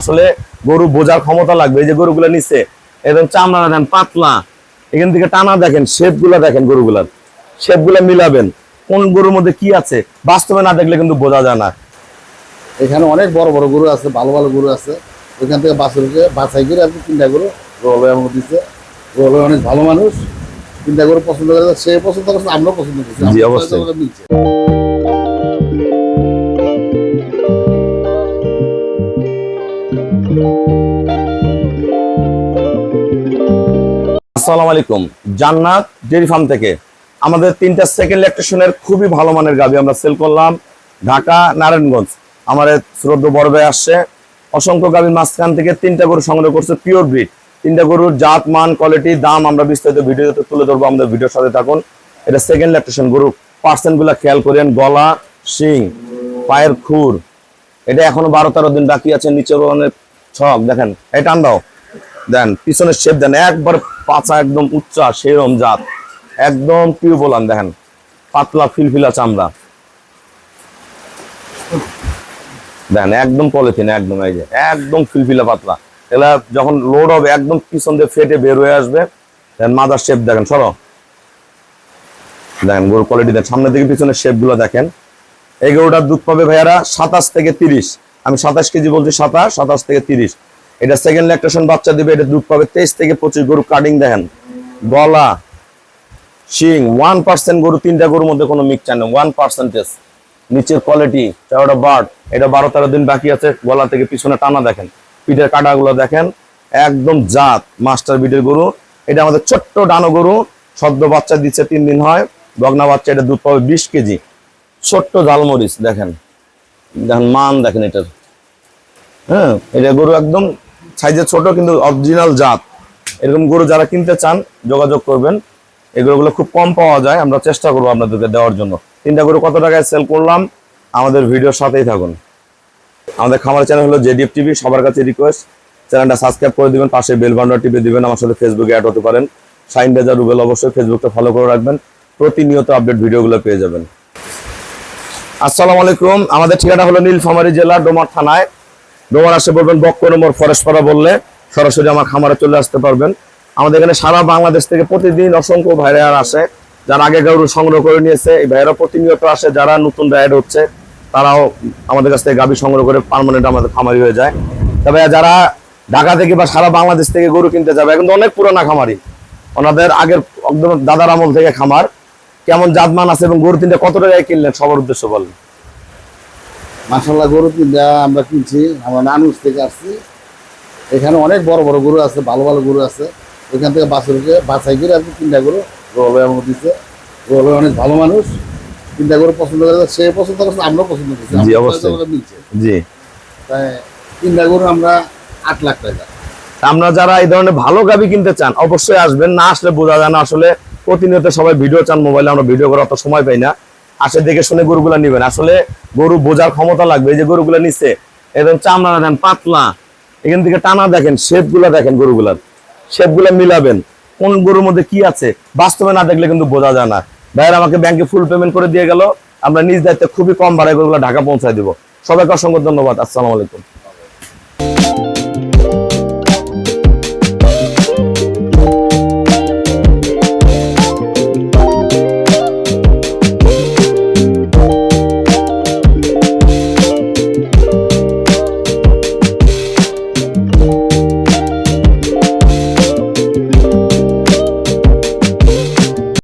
আসলে গরু বোঝার ক্ষমতা লাগবে। এই যে গরুগুলো নিচে একদম চামড়া দেন পাতলা, এখান থেকে টানা দেখেন, শেপ গুলা দেখেন, গরুগুলার শেপ গুলা মিলাবেন, কোন গরুর মধ্যে কি আছে বাস্তবে না দেখলে কিন্তু বোঝা যায় না। এখানে অনেক বড় বড় গরু আছে, ভালো ভালো গরু আছে। ওইখান থেকে বাছুরকে বাছাই করে আর কি চিন্তা করো রোল আমাকে দিচ্ছে। রোল অনেক ভালো মানুষ, চিন্তা করে পছন্দ করে, সে পছন্দ করছে, আমরাও পছন্দ করছি। জি, অবশ্যই। মিলছে। আসসালামু আলাইকুম, জান্নাত ডেইরি ফার্ম থেকে আমাদের 3টা সেকেন্ড ল্যাকটেশনের খুবই ভালো মানের গাভী আমরা সেল করলাম ঢাকা নারায়ণগঞ্জ। আমাদের শ্রদ্ধ বড় ভাই আসছে, অসংখ্য গাভীর মাঝখান থেকে 3টা গরু সংগ্রহ করছে পিওর ব্রিড। 3টা গরুর জাত, মান, কোয়ালিটি, দাম আমরা বিস্তারিত ভিডিওতে তুলে ধরবো, আমাদের ভিডিওর সাথে থাকুন। এটা সেকেন্ড ল্যাকটেশন গরু, পার্সেন্ট গুলা খেয়াল করেন, গলা, শিং, পায়ের খুর, এটা এখনো 12-13 দিন বাকি আছে। নিচের অনেক ছক দেখেন, এই টান দাও, দেন পিছনের শেপ দেন, একবার পাছা একদম উচ্চা সেরম জাত, একদম পিউ বলান দেখেন, পাতলা ফিলফিলা চামড়া দেখেন, একদম পলিথিন, একদম এই যে একদম ফিলফিলা পাতলা। এগুলা যখন লোড হবে একদম পিছন দিয়ে ফেটে বের হয়ে আসবে। দেন মাদার শেপ দেখেন, সরো দেখেন গরুর কোয়ালিটি দেখেন, সামনের দিকে পিছনের শেপ গুলো দেখেন। এই গরুটার দুধ পাবে ভাইয়ারা 27 থেকে 30, আমি 27 কেজি বলছি, 27 থেকে 30। এটা সেকেন্ড ল্যাকটেশন বাচ্চা দিবে, এটা দুধ পাবে 23 থেকে 25। গরু কাটিং দেখেন, গলা, শিং 1% গরু, 3টা গরুর মধ্যে কোনো মিক্সচার নেই, 1%। নিচের কোয়ালিটি চারটা বার্ড, এটা 12-13 দিন বাকি আছে। গলা থেকে পিছনে টানা দেখেন, পিঠের কাটাগুলো দেখেন, একদম জাত মাস্টার বিটের গরু। এটা আমাদের ছোট্ট ডানো গরু, সদ্য বাচ্চা দিচ্ছে, 3 দিন হয়, বগনা বাচ্চা। এটা দুধ পাবে 20 কেজি। ছোট্ট ঝালমরিচ দেখেন, দেখেন মান দেখেন এটার। হ্যাঁ, এটা গরু একদম সাইজে ছোট কিন্তু অরিজিনাল জাত। এরকম গরু যারা কিনতে চান যোগাযোগ করবেন, এই গরুগুলো খুব কম পাওয়া যায়, আমরা চেষ্টা করবো আপনাদেরকে দেওয়ার জন্য। 3টা গরু কত টাকায় সেল করলাম, আমাদের ভিডিওর সাথেই থাকুন। আমাদের খামার চ্যানেল হলো জেডিএফ টিভি, সবার কাছে রিকোয়েস্ট চ্যানেলটা সাবস্ক্রাইব করে দিবেন, পাশে বেল বাটনটা টিপে দিবেন। আমার সাথে ফেসবুকে অ্যাড হতে পারেন, শাইন রেজা রুবেল, অবশ্যই ফেসবুকটা ফলো করে রাখবেন, প্রতিনিয়ত আপডেট ভিডিওগুলো পেয়ে যাবেন। আসসালামু আলাইকুম, আমাদের ঠিকানা হলো নীলফামারী জেলা ডোমার থানায়। ডোমার আসে বলবেন বক্ক নম্বর ফরেস্টপাড়া বললে সরাসরি আমার খামারে চলে আসতে পারবেন। আমাদের এখানে সারা বাংলাদেশ থেকে প্রতিদিন অসংখ্য ভাইরা আসে, যারা আগে গরু সংগ্রহ করে নিয়েছে, এই ভাইরা প্রতিনিয়ত আসে। যারা নতুন রাইড হচ্ছে তারাও আমাদের কাছ থেকে গাভী সংগ্রহ করে পার্মানেন্ট আমাদের খামারি হয়ে যায়। তবে যারা ঢাকা থেকে বা সারা বাংলাদেশ থেকে গরু কিনতে যাবে, এখন তো অনেক পুরানা খামারি, ওনাদের আগের একদম দাদার আমল থেকে খামার, কেমন জাতমান আছে এবং গরু 3টা কত টাকায় কিনলেন সবার উদ্দেশ্য বলেন। মাশাআল্লাহ, গরু 3টা আমরা কিনছি, আমরা নানুস থেকে আসছি। এখানে অনেক বড় বড় গরু আছে, ভালো ভালো গরু আছে। ওইখান থেকে বাছুরকে বাছাই করে আর কি চিন্তা করো রোল আমাকে দিচ্ছে। রোল অনেক ভালো মানুষ, চিন্তা করে পছন্দ করে, সে পছন্দ করছে, আমরাও পছন্দ করছি। জি, অবশ্যই। মিলছে। জি, তাই 3টা গরু আমরা 8 লাখ টাকা। আমরা যারা এই ধরনের ভালো গাভী কিনতে চান অবশ্যই আসবেন, না আসলে বোঝা যায় না। আসলে প্রতিনিয়ত সবাই ভিডিও চান, মোবাইলে আমরা ভিডিও করার অত সময় পাই না। আসে দেখে শুনে গরুগুলা নিবেন, আসলে গরু বোঝার ক্ষমতা লাগবে। এই যে গরুগুলা নিচে একদম চামড়া দেন পাতলা, এখান থেকে টানা দেখেন, শেপ গুলা দেখেন, গরুগুলার শেপ গুলা মিলাবেন, কোন গরুর মধ্যে কি আছে বাস্তবে না দেখলে কিন্তু বোঝা যায় না। ভাইয়ের আমাকে ব্যাংকে ফুল পেমেন্ট করে দিয়ে গেল, আমরা নিজ দায়িত্বে খুবই কম ভাড়ায় গরুগুলা ঢাকা পৌঁছায় দিব। সবাইকে অসংখ্য ধন্যবাদ। আসসালামু আলাইকুম।